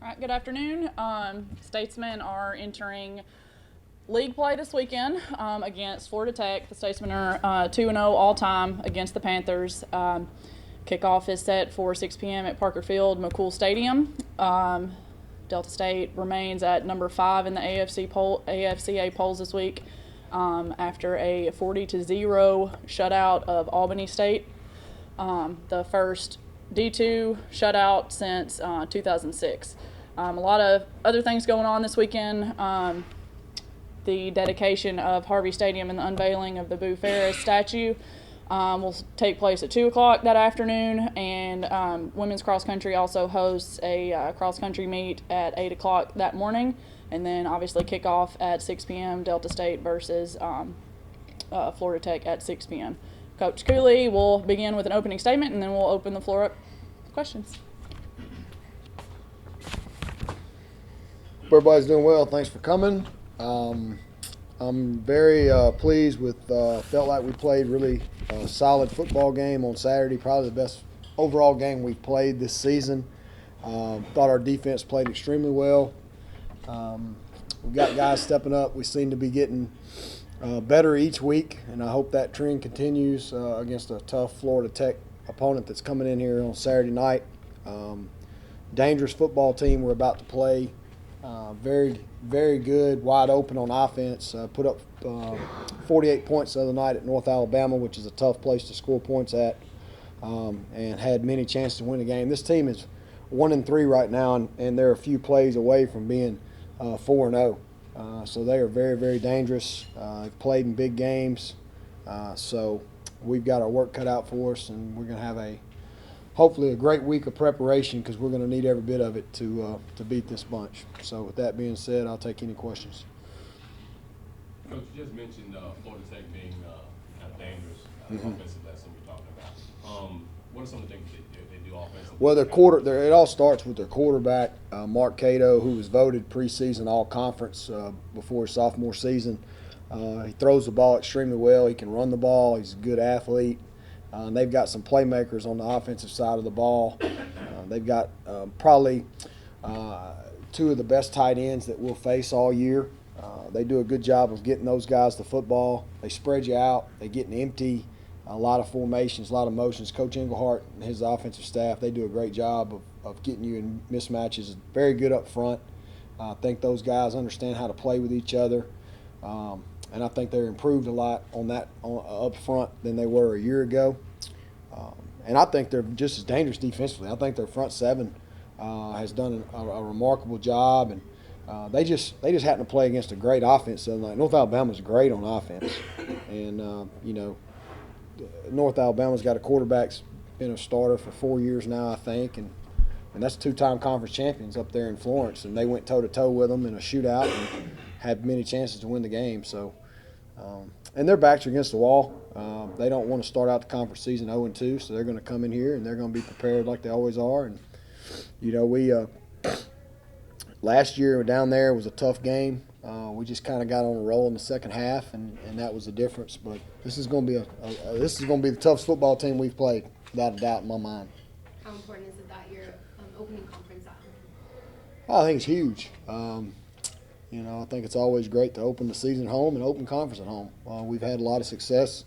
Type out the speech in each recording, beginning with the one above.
right, good afternoon. Statesmen are entering league play this weekend against Florida Tech. The Statesmen are 2-0 all time against the Panthers. Kickoff is set for 6 p.m. at Parker Field, McCool Stadium. Delta State remains at number 5 in the AFCA polls this week after a 40-0 shutout of Albany State. The first D2 shutout since 2006. A lot of other things going on this weekend. The dedication of Harvey Stadium and the unveiling of the Boo Ferris statue will take place at 2 o'clock that afternoon, and women's cross country also hosts a cross country meet at 8 o'clock that morning, and then obviously kickoff at 6 p.m. Delta State versus Florida Tech at 6 p.m. Coach Cooley will begin with an opening statement, and then we'll open the floor up for questions. Everybody's doing well. Thanks for coming. I'm very pleased with. Felt like we played really solid football game on Saturday. Probably the best overall game we've played this season. Thought our defense played extremely well. We've got guys stepping up. We seem to be getting better each week, and I hope that trend continues against a tough Florida Tech opponent that's coming in here on Saturday night. Dangerous football team we're about to play. Very, very good, wide open on offense. Put up 48 points the other night at North Alabama, which is a tough place to score points at, and had many chances to win the game. This team is 1-3 right now, and they're a few plays away from being 4-0. So they are very, very dangerous. They've played in big games. So we've got our work cut out for us, and we're going to have hopefully a great week of preparation because we're going to need every bit of it to beat this bunch. So with that being said, I'll take any questions. Coach, you just mentioned Florida Tech being kind of dangerous offensive. That's what we're talking about. What are some of the things they do offensively? Well, it all starts with their quarterback, Mark Cato, who was voted preseason all-conference before his sophomore season. He throws the ball extremely well. He can run the ball. He's a good athlete. They've got some playmakers on the offensive side of the ball. They've got probably two of the best tight ends that we'll face all year. They do a good job of getting those guys the football. They spread you out. They get empty. A lot of formations, a lot of motions. Coach Englehart and his offensive staff, they do a great job of getting you in mismatches. Very good up front. I think those guys understand how to play with each other. And I think they're improved a lot on that up front than they were a year ago. And I think they're just as dangerous defensively. I think their front seven has done a remarkable job, and they just happen to play against a great offense. So like North Alabama's great on offense, and North Alabama's got a quarterback that's been a starter for 4 years now, I think, and that's two-time conference champions up there in Florence, and they went toe-to-toe with them in a shootout and had many chances to win the game. So, and their backs are against the wall. They don't want to start out the conference season 0-2, so they're going to come in here and they're going to be prepared like they always are. And we last year down there was a tough game. We just kind of got on a roll in the second half, and that was the difference. But this is going to be the toughest football team we've played, without a doubt in my mind. How important is it that you're opening conference at home? I think it's huge. I think it's always great to open the season at home and open conference at home. We've had a lot of success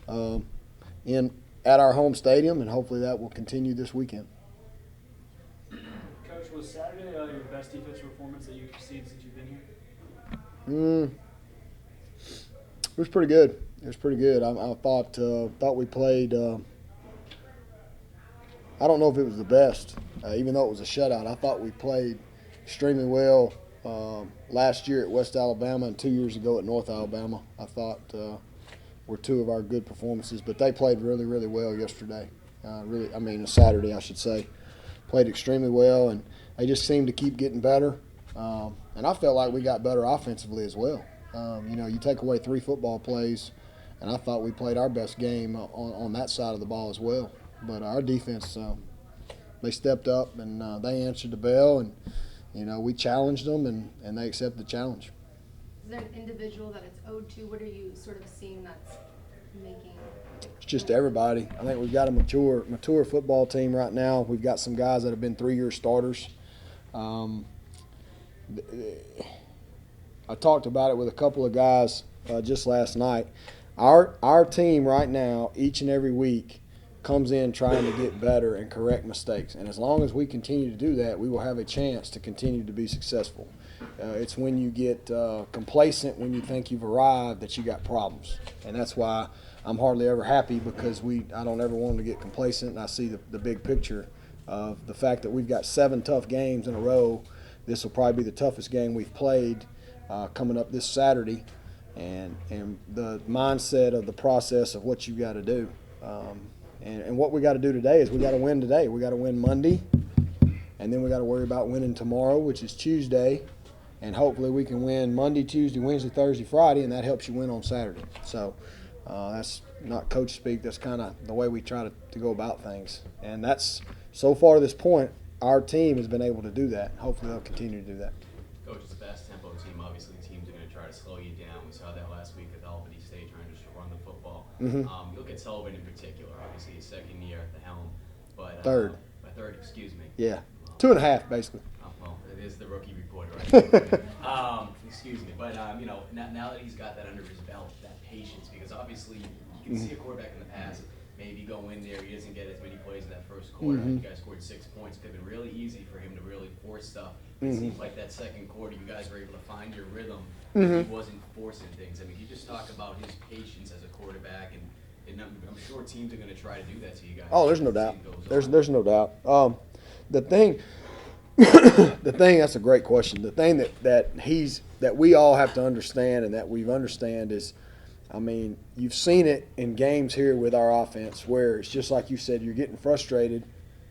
at our home stadium, and hopefully that will continue this weekend. Coach, was Saturday your best defensive performance that you've seen since you've been here? It was pretty good. I thought we played. I don't know if it was the best, even though it was a shutout. I thought we played extremely well last year at West Alabama and 2 years ago at North Alabama. I thought were two of our good performances, but they played really, really well yesterday. Saturday, I should say. Played extremely well, and they just seemed to keep getting better. And I felt like we got better offensively as well. You take away 3 football plays, and I thought we played our best game on that side of the ball as well. But our defense, they stepped up, and they answered the bell, and we challenged them, and they accepted the challenge. Is there an individual that it's owed to? What are you sort of seeing that's making? It's just everybody. I think we've got a mature football team right now. We've got some guys that have been 3-year starters. I talked about it with a couple of guys just last night. Our team right now, each and every week, comes in trying to get better and correct mistakes. And as long as we continue to do that, we will have a chance to continue to be successful. It's when you get complacent, when you think you've arrived, that you got problems. And that's why I'm hardly ever happy, because I don't ever want them to get complacent. And I see the big picture of the fact that we've got 7 tough games in a row. This will probably be the toughest game we've played coming up this Saturday. And the mindset of the process of what you got to do. And what we got to do today is we got to win today. We got to win Monday, and then we got to worry about winning tomorrow, which is Tuesday, and hopefully we can win Monday, Tuesday, Wednesday, Thursday, Friday, and that helps you win on Saturday. So that's not coach speak. That's kind of the way we try to go about things. And that's, so far to this point, our team has been able to do that. Hopefully they'll continue to do that. Coach, it's a fast tempo team. Obviously, teams are going to try to slow you down. We saw that last week at Albany State trying to run the football. Mm-hmm. You look at Sullivan in particular. Obviously, his second year at the helm, but Third. Third, excuse me. Yeah, 2.5 basically. Well, it is the rookie report, right? Excuse me, but now that he's got that under his belt, that patience, because obviously you can see a quarterback in the past maybe go in there, he doesn't get as many plays in that first quarter. You guys scored 6 points. It could have been really easy for him to really force stuff. It seems like that second quarter, you guys were able to find your rhythm. He wasn't forcing things. I mean, you just talk about his patience as a quarterback, and I'm sure teams are going to try to do that to you guys. Oh, there's no doubt. There's no doubt. The thing, that's a great question. The thing that we all have to understand and that we've understand is, I mean, you've seen it in games here with our offense where it's just like you said, you're getting frustrated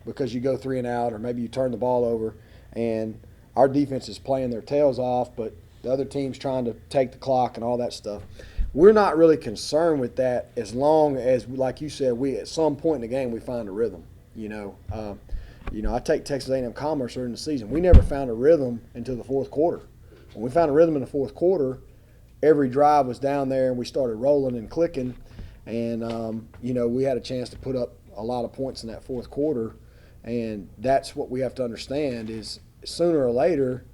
because you go 3 and out, or maybe you turn the ball over, and our defense is playing their tails off, but the other team's trying to take the clock and all that stuff. We're not really concerned with that as long as, like you said, we at some point in the game we find a rhythm. I take Texas A&M Commerce during the season. We never found a rhythm until the fourth quarter. When we found a rhythm in the fourth quarter, every drive was down there and we started rolling and clicking, and we had a chance to put up a lot of points in that fourth quarter. And that's what we have to understand is sooner or later,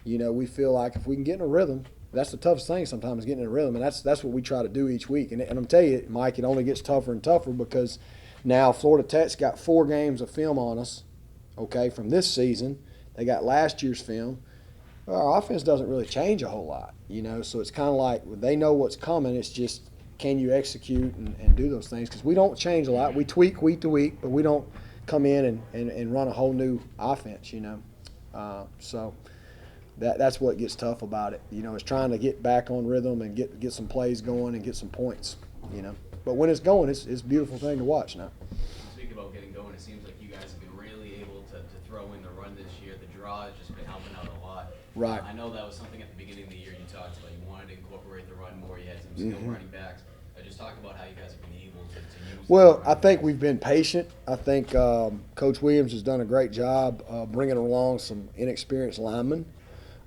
we feel like if we can get in a rhythm, that's the toughest thing sometimes, is getting in a rhythm, and that's what we try to do each week. And I'm telling you, Mike, it only gets tougher and tougher because now Florida Tech's got 4 games of film on us, okay, from this season. They got last year's film. Our offense doesn't really change a whole lot, so it's kind of like they know what's coming. It's just, can you execute and do those things? Because we don't change a lot. We tweak week to week, but we don't come in and run a whole new offense, So that's what gets tough about it, is trying to get back on rhythm and get some plays going and get some points, But when it's going, it's a beautiful thing to watch now. Speaking about getting going, it seems like you guys have been really able to throw in the run this year. The draw has just been helping out a lot. Right. I know that was something at the beginning of the year you talked about. You wanted to incorporate the run more. You had some skill running backs. Just talk about how you guys have been able to use. Well, I think we've been patient. I think Coach Williams has done a great job bringing along some inexperienced linemen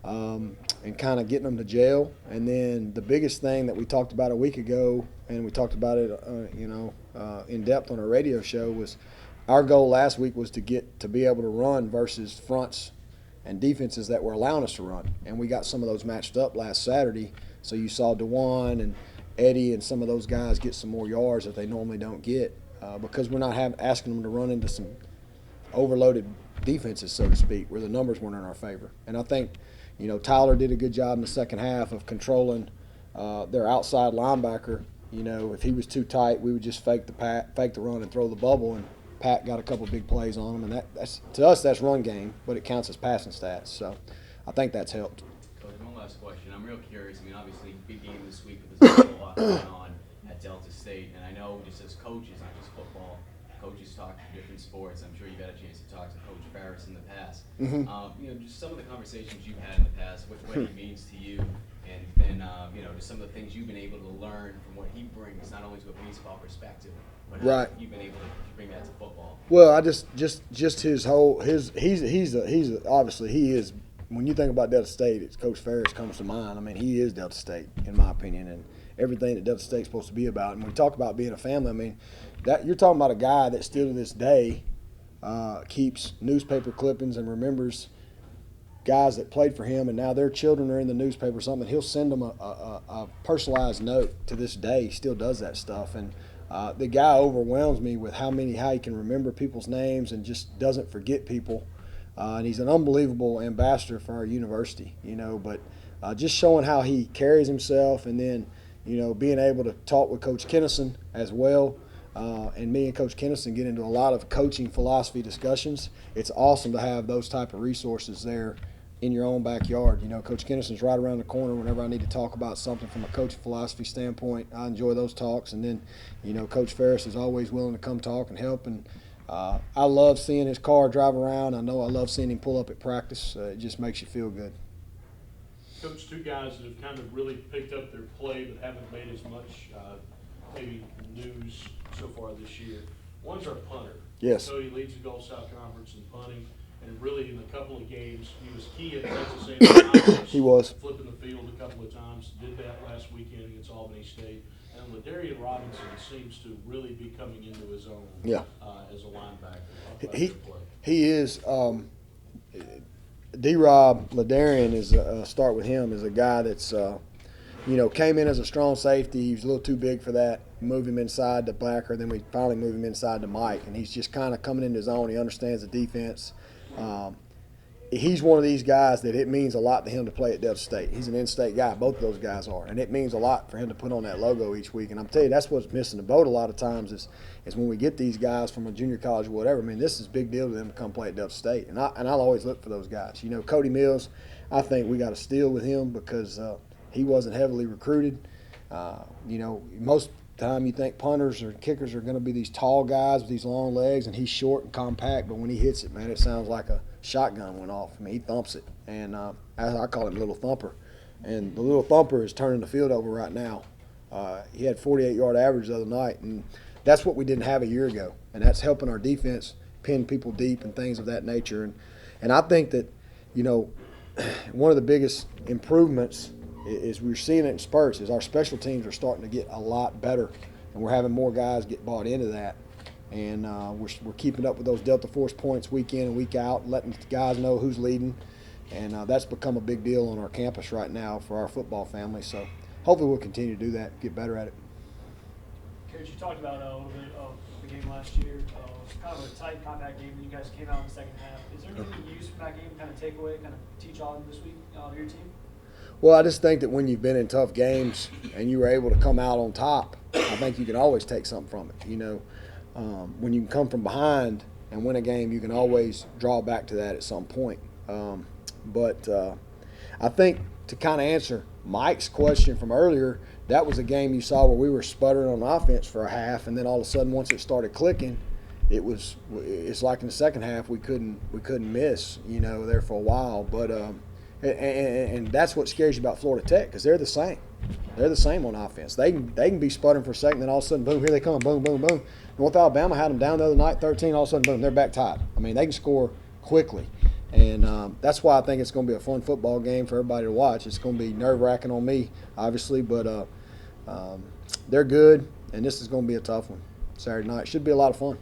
and kind of getting them to jail. And then the biggest thing that we talked about a week ago, and we talked about it, in depth on our radio show, was our goal last week was to be able to run versus fronts and defenses that were allowing us to run. And we got some of those matched up last Saturday. So you saw DeJuan and Eddie and some of those guys get some more yards that they normally don't get because we're not asking them to run into some overloaded defenses, so to speak, where the numbers weren't in our favor. And I think, Tyler did a good job in the second half of controlling their outside linebacker. If he was too tight, we would just fake the run and throw the bubble, and Pat got a couple big plays on him. And that's to us, that's run game, but it counts as passing stats. So I think that's helped. One last question. I'm real curious. I mean, obviously, big game this week, but there's a lot going on at Delta State. And I know just as coaches, not just football, coaches talk to different sports. I'm sure you got a chance to talk to Coach Ferris in the past. Just some of the conversations you've had in the past, what he means to you, and then, just some of the things you've been able to learn from what he brings, not only to a baseball perspective, but how you've been able to bring that to football. Well, I just his whole obviously he is. When you think about Delta State, it's Coach Ferris comes to mind. I mean, he is Delta State, in my opinion, and everything that Delta State's supposed to be about. And when we talk about being a family, I mean, that you're talking about a guy that still to this day keeps newspaper clippings and remembers guys that played for him and now their children are in the newspaper or something, he'll send them a personalized note to this day. He still does that stuff. And the guy overwhelms me with how he can remember people's names and just doesn't forget people. And he's an unbelievable ambassador for our university, but just showing how he carries himself, and then, being able to talk with Coach Kennison as well. And me and Coach Kennison get into a lot of coaching philosophy discussions. It's awesome to have those type of resources there in your own backyard. Coach Kennison's right around the corner whenever I need to talk about something from a coaching philosophy standpoint. I enjoy those talks. And then, Coach Ferris is always willing to come talk and help. And I love seeing his car drive around. I love seeing him pull up at practice. It just makes you feel good. Coach, two guys that have kind of really picked up their play but haven't made as much maybe news so far this year. One's our punter. Yes. So he leads the Gulf South Conference in punting, and really in a couple of games he was key at Texas A&M. He was. Flipping the field a couple of times. Did that last weekend against Albany State. And Ladarian Robinson seems to really be coming into his own as a linebacker. He is. D-Rob Ladarian is start with him, is a guy that's came in as a strong safety. He was a little too big for that. Move him inside to Blacker, then we finally move him inside to Mike, and he's just kind of coming into his own. He understands the defense. He's one of these guys that it means a lot to him to play at Delta State. He's an in-state guy. Both of those guys are, and it means a lot for him to put on that logo each week. And I'm telling you, that's what's missing the boat a lot of times is when we get these guys from a junior college or whatever. I mean, this is a big deal to them to come play at Delta State, and I'll always look for those guys. Cody Mills, I think we got a steal with him because he wasn't heavily recruited. Most time you think punters or kickers are going to be these tall guys with these long legs, and he's short and compact, but when he hits it, man, it sounds like a shotgun went off. I mean, he thumps it, and I call him Little Thumper. And the Little Thumper is turning the field over right now. He had 48-yard average the other night, and that's what we didn't have a year ago, and that's helping our defense pin people deep and things of that nature. And I think that, one of the biggest improvements is we're seeing it in spurts, is our special teams are starting to get a lot better, and we're having more guys get bought into that. And we're keeping up with those Delta Force points week in and week out, letting the guys know who's leading. And that's become a big deal on our campus right now for our football family. So hopefully we'll continue to do that, get better at it. Coach, you talked about a little bit of the game last year. Kind of a tight, compact game, and you guys came out in the second half. Is there anything you used from that game, kind of take away, kind of teach on this week, your team? Well, I just think that when you've been in tough games and you were able to come out on top, I think you can always take something from it. When you can come from behind and win a game, you can always draw back to that at some point. But I think to kind of answer Mike's question from earlier, that was a game you saw where we were sputtering on offense for a half, and then all of a sudden once it started clicking, it's like in the second half we couldn't miss, there for a while. But and that's what scares you about Florida Tech, because they're the same. They're the same on offense. They can be sputtering for a second, then all of a sudden, boom, here they come, boom, boom, boom. North Alabama had them down the other night, 13, all of a sudden, boom, they're back tied. I mean, they can score quickly. And that's why I think it's going to be a fun football game for everybody to watch. It's going to be nerve-wracking on me, obviously, but they're good, and this is going to be a tough one Saturday night. Should be a lot of fun.